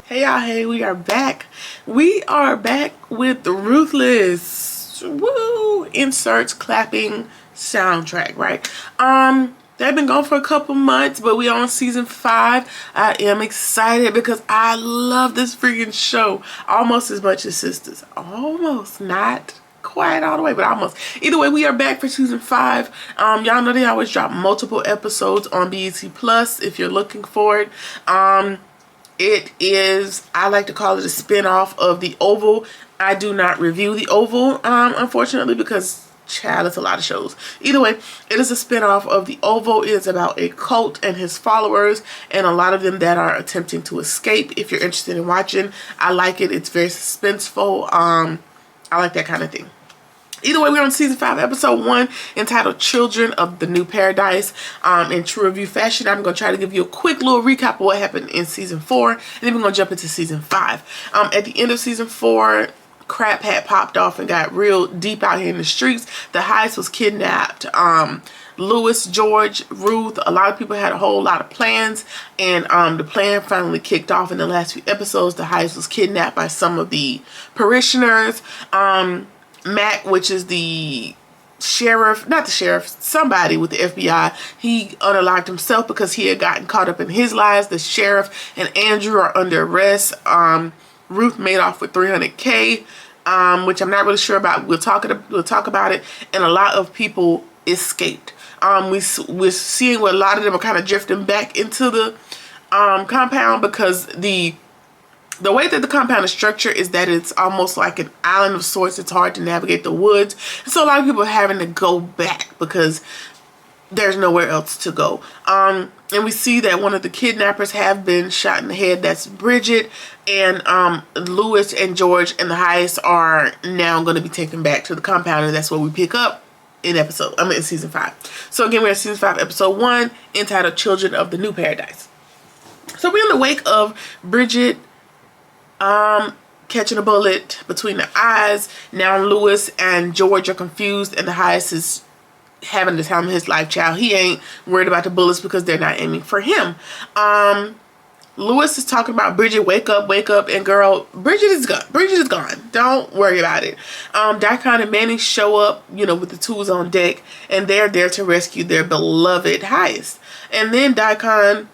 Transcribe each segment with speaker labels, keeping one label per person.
Speaker 1: Hey y'all, hey, we are back. We are back with Ruthless. Woo! Inserts clapping soundtrack, right? They've been gone for a couple months, but we on season 5. I am excited because I love this freaking show almost as much as Sisters. Almost, not quite all the way, but almost. Either way, we are back for season 5. Y'all know they always drop multiple episodes on BET Plus if you're looking for it. It is, I like to call it a spin-off of The Oval. I do not review The Oval, unfortunately, because, child, it's a lot of shows. Either way, it is a spin-off of The Oval. It is about a cult and his followers, and a lot of them that are attempting to escape. If you're interested in watching, I like it. It's very suspenseful. I like that kind of thing. Either way, we're on season 5, episode 1, entitled Children of the New Paradise. In true review fashion, I'm going to try to give you a quick little recap of what happened in season 4, and then we're going to jump into season 5. At the end of season 4, crap had popped off and got real deep out here in the streets. The Heist was kidnapped. Lewis, George, Ruth, a lot of people had a whole lot of plans, and the plan finally kicked off in the last few episodes. The Heist was kidnapped by some of the parishioners. Mac, which is the sheriff, not the sheriff, somebody with the FBI, he unalived himself because he had gotten caught up in his lies. The sheriff and Andrew are under arrest. Ruth made off with $300K, which I'm not really sure about. We'll talk about it. And a lot of people escaped. We're seeing where a lot of them are kind of drifting back into the compound, because the way that the compound is structured is that it's almost like an island of sorts. It's hard to navigate the woods. And so a lot of people are having to go back because there's nowhere else to go. And we see that one of the kidnappers have been shot in the head. That's Bridget. And Lewis and George and the Heist are now going to be taken back to the compound. And that's what we pick up in season 5. So again, we're in season 5, episode 1, entitled Children of the New Paradise. So we're in the wake of Bridget catching a bullet between the eyes. Now Lewis and George are confused, and the Heist is having the time of his life. Child, he ain't worried about the bullets because they're not aiming for him. Lewis is talking about Bridget, wake up, and girl, Bridget is gone. Don't worry about it. Daikon and Manny show up, with the tools on deck, and they're there to rescue their beloved Heist. And then Daikon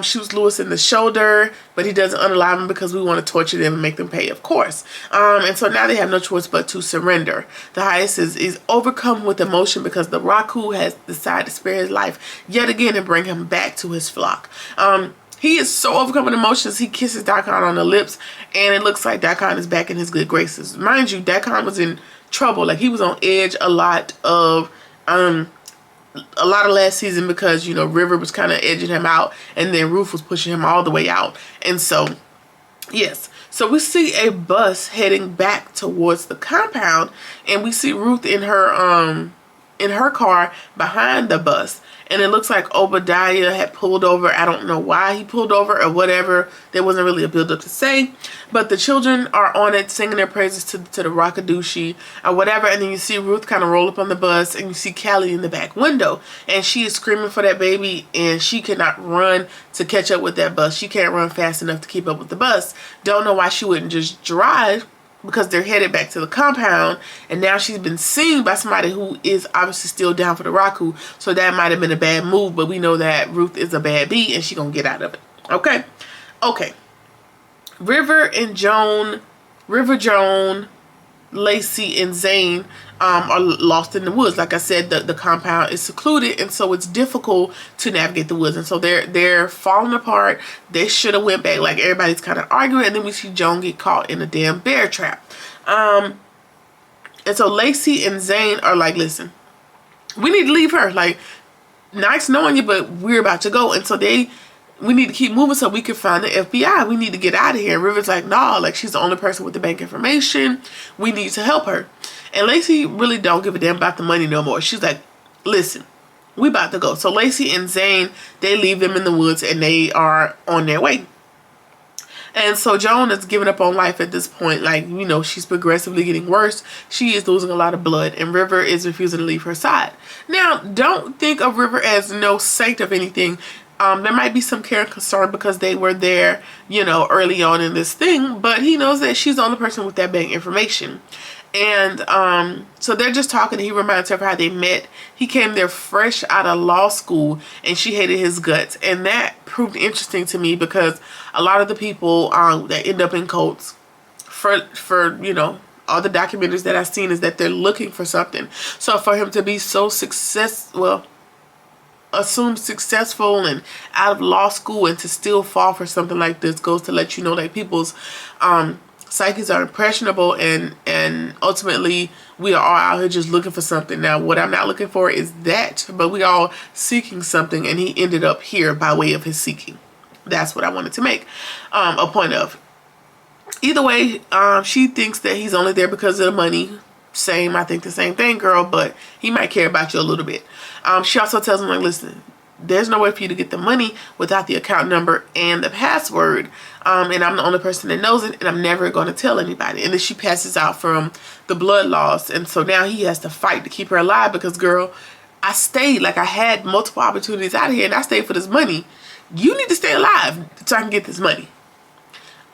Speaker 1: shoots Lewis in the shoulder, but he doesn't unalive him because we want to torture them and make them pay, of course. And so now they have no choice but to surrender. The Heist is overcome with emotion because the Raku has decided to spare his life yet again and bring him back to his flock. He is so overcome with emotions, he kisses Daikon on the lips, and it looks like Daikon is back in his good graces. Mind you, Daikon was in trouble. Like, he was on edge a lot of last season because, River was kind of edging him out, and then Ruth was pushing him all the way out. And so, yes. So we see a bus heading back towards the compound, and we see Ruth in her car behind the bus. And it looks like Obadiah had pulled over. I don't know why he pulled over or whatever. There wasn't really a build-up to say. But the children are on it, singing their praises to the Rakadushi or whatever. And then you see Ruth kind of roll up on the bus, and you see Callie in the back window. And she is screaming for that baby, and she cannot run to catch up with that bus. She can't run fast enough to keep up with the bus. Don't know why she wouldn't just drive, because they're headed back to the compound, and now she's been seen by somebody who is obviously still down for the Raku. So that might have been a bad move, but we know that Ruth is a bad bee and she's gonna get out of it. Okay. River, Joan, Lacey, and Zane are lost in the woods. Like I said, the compound is secluded, and so it's difficult to navigate the woods. And so they're falling apart. They should have went back. Like, everybody's kind of arguing, and then we see Joan get caught in a damn bear trap. And so Lacey and Zane are like, listen, we need to leave her. Like, nice knowing you, but we're about to go. And so we need to keep moving so we can find the FBI. We need to get out of here. And River's like, nah, like, she's the only person with the bank information. We need to help her. And Lacey really don't give a damn about the money no more. She's like, listen, we about to go. So Lacey and Zane, they leave them in the woods, and they are on their way. And so Joan is giving up on life at this point. Like, she's progressively getting worse. She is losing a lot of blood, and River is refusing to leave her side. Now, don't think of River as no saint of anything. There might be some care and concern because they were there, you know, early on in this thing, but he knows that she's the only person with that bank information. And so they're just talking. He reminds her of how they met. He came there fresh out of law school and she hated his guts. And that proved interesting to me because a lot of the people that end up in cults, for you know, all the documentaries that I've seen, is that they're looking for something. So for him to be so assumed successful and out of law school and to still fall for something like this goes to let you know that people's psyches are impressionable, and ultimately we are all out here just looking for something. Now what I'm not looking for is that, but we all seeking something, and he ended up here by way of his seeking. That's what I wanted to make a point of. Either way, she thinks that he's only there because of the money. Same, I think the same thing, girl, but he might care about you a little bit. She also tells him, like, listen, there's no way for you to get the money without the account number and the password. And I'm the only person that knows it, and I'm never going to tell anybody. And then she passes out from the blood loss. And so now he has to fight to keep her alive because, girl, I stayed. Like, I had multiple opportunities out here, and I stayed for this money. You need to stay alive so I can get this money.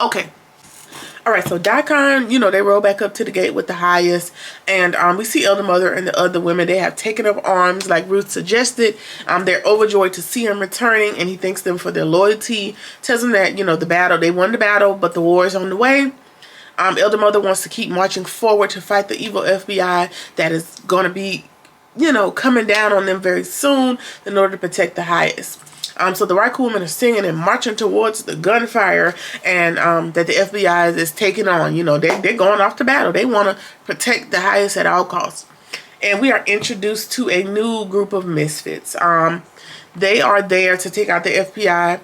Speaker 1: Okay. All right, so Daikon, you know, they roll back up to the gate with the highest, and we see Elder Mother and the other women. They have taken up arms like Ruth suggested. They're overjoyed to see him returning, and he thanks them for their loyalty. Tells them that, you know, they won the battle, but the war is on the way. Elder Mother wants to keep marching forward to fight the evil FBI that is going to be, you know, coming down on them very soon in order to protect the highest. So the Raikou women are singing and marching towards the gunfire, and that the FBI is taking on. You know, they're going off to battle. They want to protect the highest at all costs. And we are introduced to a new group of misfits. They are there to take out the FBI.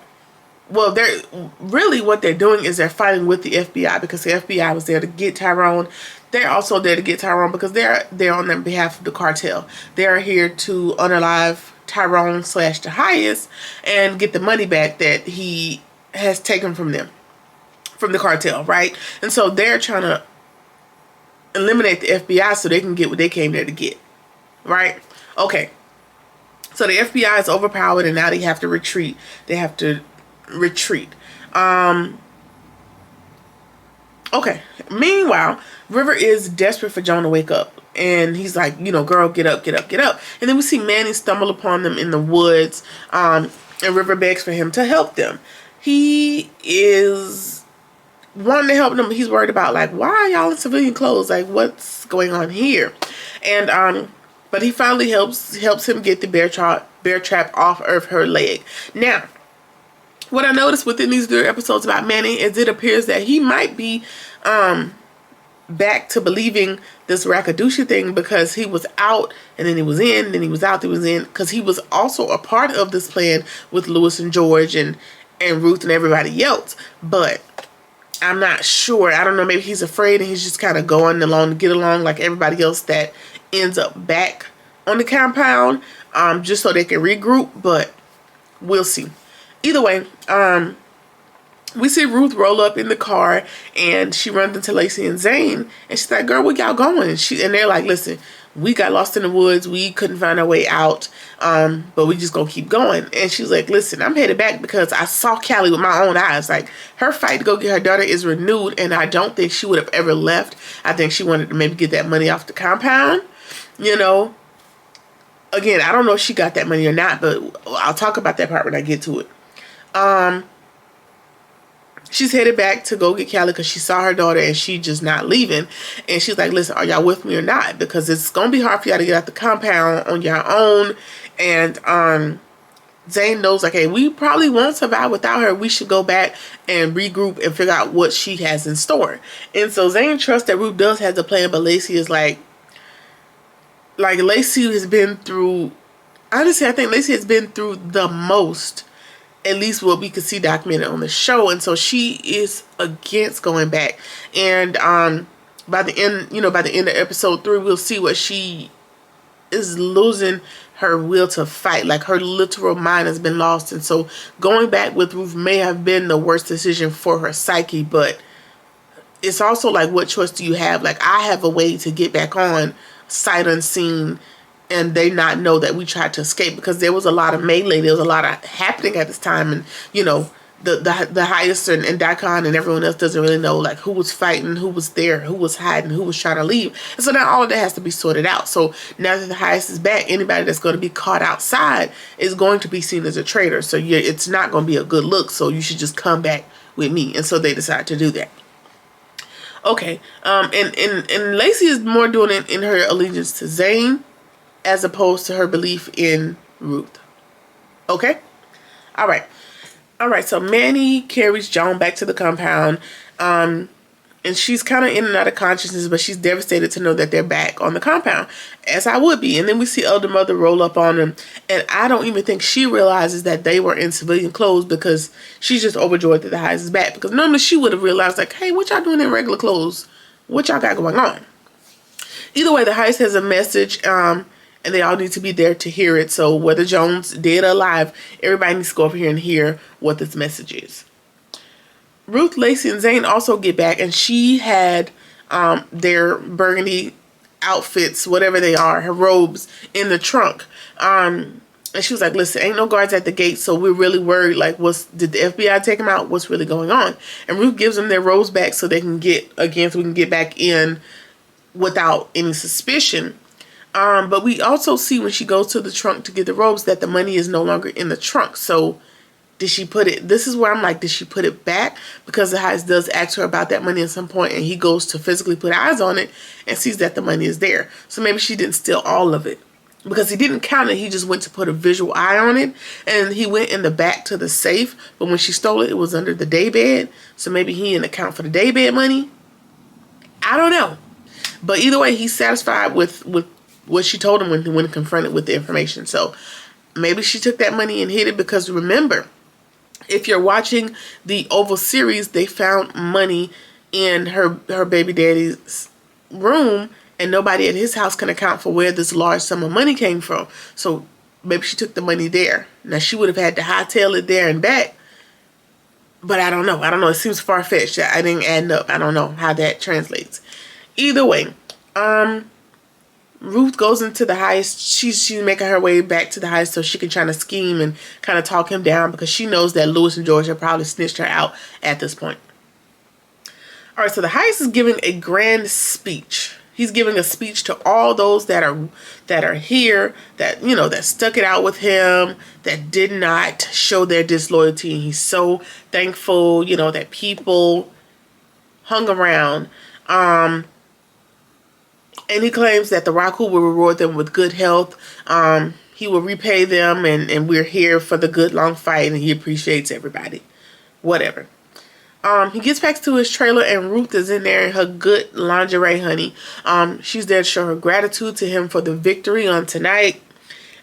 Speaker 1: Well, they're really, what they're doing is they're fighting with the FBI because the FBI was there to get Tyrone. They're also there to get Tyrone because they're there on their behalf of the cartel. They are here to unalive Tyrone / the highest and get the money back that he has taken from them, from the cartel, right? And so they're trying to eliminate the FBI so they can get what they came there to get, right? Okay. So the FBI is overpowered and now they have to retreat. They have to retreat. Okay. Meanwhile, River is desperate for Joan to wake up. And he's like, you know, girl, get up, get up, get up. And then we see Manny stumble upon them in the woods. And River begs for him to help them. He is wanting to help them. He's worried about, like, why are y'all in civilian clothes? Like, what's going on here? And but he finally helps him get the bear trap off of her leg. Now, what I noticed within these 3 episodes about Manny is it appears that he might be back to believing this Rakadusha thing, because he was out and then he was in, then he was out, then he was in, because he was also a part of this plan with Lewis and George and Ruth and everybody else. But I'm not sure. I don't know, maybe he's afraid and he's just kind of going along to get along like everybody else that ends up back on the compound, just so they can regroup, but we'll see. Either way, we see Ruth roll up in the car and she runs into Lacey and Zane and she's like, girl, where y'all going? And they're like, listen, we got lost in the woods. We couldn't find our way out. But we just gonna keep going. And she's like, listen, I'm headed back because I saw Callie with my own eyes. Like, her fight to go get her daughter is renewed, and I don't think she would have ever left. I think she wanted to maybe get that money off the compound, you know. Again, I don't know if she got that money or not, but I'll talk about that part when I get to it. She's headed back to go get Callie because she saw her daughter and she just not leaving. And she's like, listen, are y'all with me or not? Because it's going to be hard for y'all to get out the compound on your own. And Zane knows, like, hey, we probably won't survive without her. We should go back and regroup and figure out what she has in store. And so Zane trusts that Ruth does have the plan, but Lacey is like Lacey has been through, honestly, I think Lacey has been through the most, at least what we could see documented on the show. And so she is against going back. And by the end of episode 3, we'll see what she is losing her will to fight. Like, her literal mind has been lost. And so going back with Ruth may have been the worst decision for her psyche. But it's also like, what choice do you have? Like, I have a way to get back on sight unseen and they not know that we tried to escape, because there was a lot of melee, there was a lot of happening at this time, and you know, the highest and Daikon and everyone else doesn't really know like who was fighting, who was there, who was hiding, who was trying to leave. And so now all of that has to be sorted out. So now that the highest is back, anybody that's going to be caught outside is going to be seen as a traitor. So yeah, it's not going to be a good look. So you should just come back with me. And so they decide to do that. Okay. And Lacey is more doing it in her allegiance to Zane as opposed to her belief in Ruth. Okay. All right. So Manny carries Joan back to the compound, and she's kind of in and out of consciousness, but she's devastated to know that they're back on the compound, as I would be. And then we see Elder Mother roll up on them, and I don't even think she realizes that they were in civilian clothes, because she's just overjoyed that the highest is back, because normally she would have realized like, hey, what y'all doing in regular clothes? What y'all got going on? Either way, the highest has a message, and they all need to be there to hear it. So whether Joan's dead or alive, everybody needs to go over here and hear what this message is. Ruth, Lacey, and Zane also get back, and she had their burgundy outfits, whatever they are, her robes, in the trunk. And she was like, listen, ain't no guards at the gate, so we're really worried. Like, did the FBI take them out? What's really going on? And Ruth gives them their robes back so they can get, again, so we can get back in without any suspicion. But we also see when she goes to the trunk to get the robes that the money is no longer in the trunk. So did she put it, this is where I'm like, did she put it back? Because the highest does ask her about that money at some point, and he goes to physically put eyes on it and sees that the money is there. So maybe she didn't steal all of it, because he didn't count it. He just went to put a visual eye on it, and he went in the back to the safe. But when she stole it, it was under the daybed. So maybe he didn't account for the daybed money. I don't know. But either way, he's satisfied with what she told him when confronted with the information. So maybe she took that money and hid it, because remember, if you're watching the Oval series, they found money in her baby daddy's room, and nobody at his house can account for where this large sum of money came from. So maybe she took the money there. Now she would have had to hightail it there and back, but I don't know. It seems far-fetched. I didn't add up. I don't know how that translates. Either way, Ruth goes into the highest. She's making her way back to the highest so she can try to scheme and kind of talk him down, because she knows that Lewis and George have probably snitched her out at this point. All right, so the highest is giving a grand speech. He's giving a speech to all those that are here, that, you know, that stuck it out with him, that did not show their disloyalty. And he's so thankful, you know, that people hung around. And he claims that the Raku will reward them with good health. He will repay them, and we're here for the good long fight, and he appreciates everybody. Whatever. He gets back to his trailer, and Ruth is in there in her good lingerie, honey. She's there to show her gratitude to him for the victory on tonight.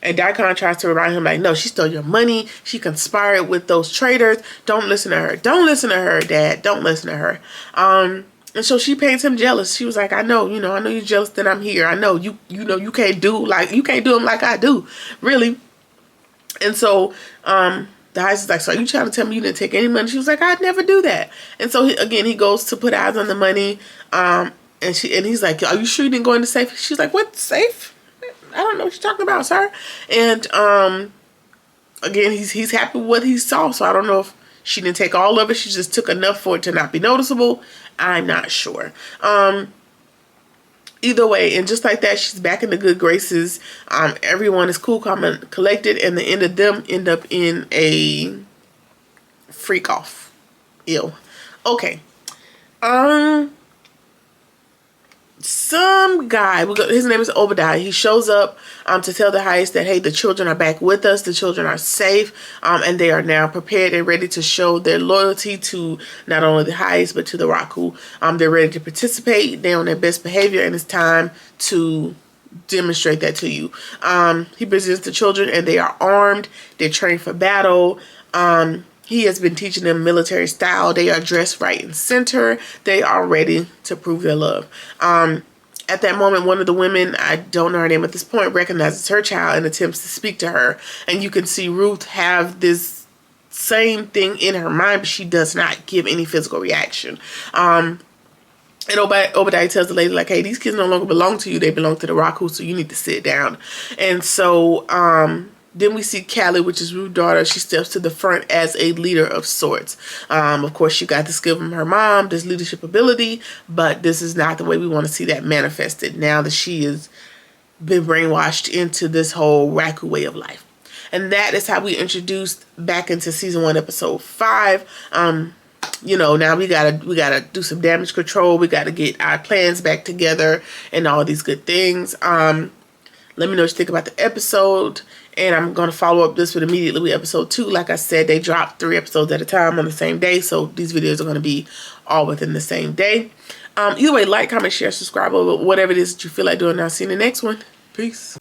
Speaker 1: And Daikon tries to remind him, like, no, she stole your money. She conspired with those traitors. Don't listen to her. Don't listen to her, Dad. Don't listen to her. And so she paints him jealous. She was like, I know you're jealous that I'm here. I know you know you can't do them like I do, really. And so the highest is like, so are you trying to tell me you didn't take any money? She was like, I'd never do that. And so he goes to put eyes on the money. And he's like, are you sure you didn't go in the safe? She's like, what safe? I don't know what you're talking about, sir. And again, he's happy with what he saw. So I don't know if she didn't take all of it. She just took enough for it to not be noticeable. I'm not sure. Either way, and just like that, she's back in the good graces. Everyone is cool, calm, and collected, and the end of them end up in a freak off. Ew. Okay. Some guy, his name is Obadiah, he shows up to tell the highest that, hey, the children are back with us, the children are safe, and they are now prepared and ready to show their loyalty to not only the highest but to the Raku. They're ready to participate, they're on their best behavior, and it's time to demonstrate that to you. He presents the children, and they are armed, they're trained for battle. He has been teaching them military style. They are dressed right and center. They are ready to prove their love. At that moment, one of the women, I don't know her name at this point, recognizes her child and attempts to speak to her. And you can see Ruth have this same thing in her mind, but she does not give any physical reaction. And Obadiah tells the lady, like, hey, these kids no longer belong to you. They belong to the Raku, so you need to sit down. And so then we see Callie, which is Ruth's daughter. She steps to the front as a leader of sorts. Of course, she got this skill from her mom, this leadership ability, but this is not the way we want to see that manifested now that she has been brainwashed into this whole Raku way of life. And that is how we introduced back into season 1, episode 5. You know, now we gotta do some damage control. We gotta get our plans back together and all these good things. Let me know what you think about the episode. And I'm gonna follow up this with immediately with episode 2. Like I said, they drop 3 episodes at a time on the same day, so these videos are gonna be all within the same day. Either way, like, comment, share, subscribe, or whatever it is that you feel like doing. I'll see you in the next one. Peace.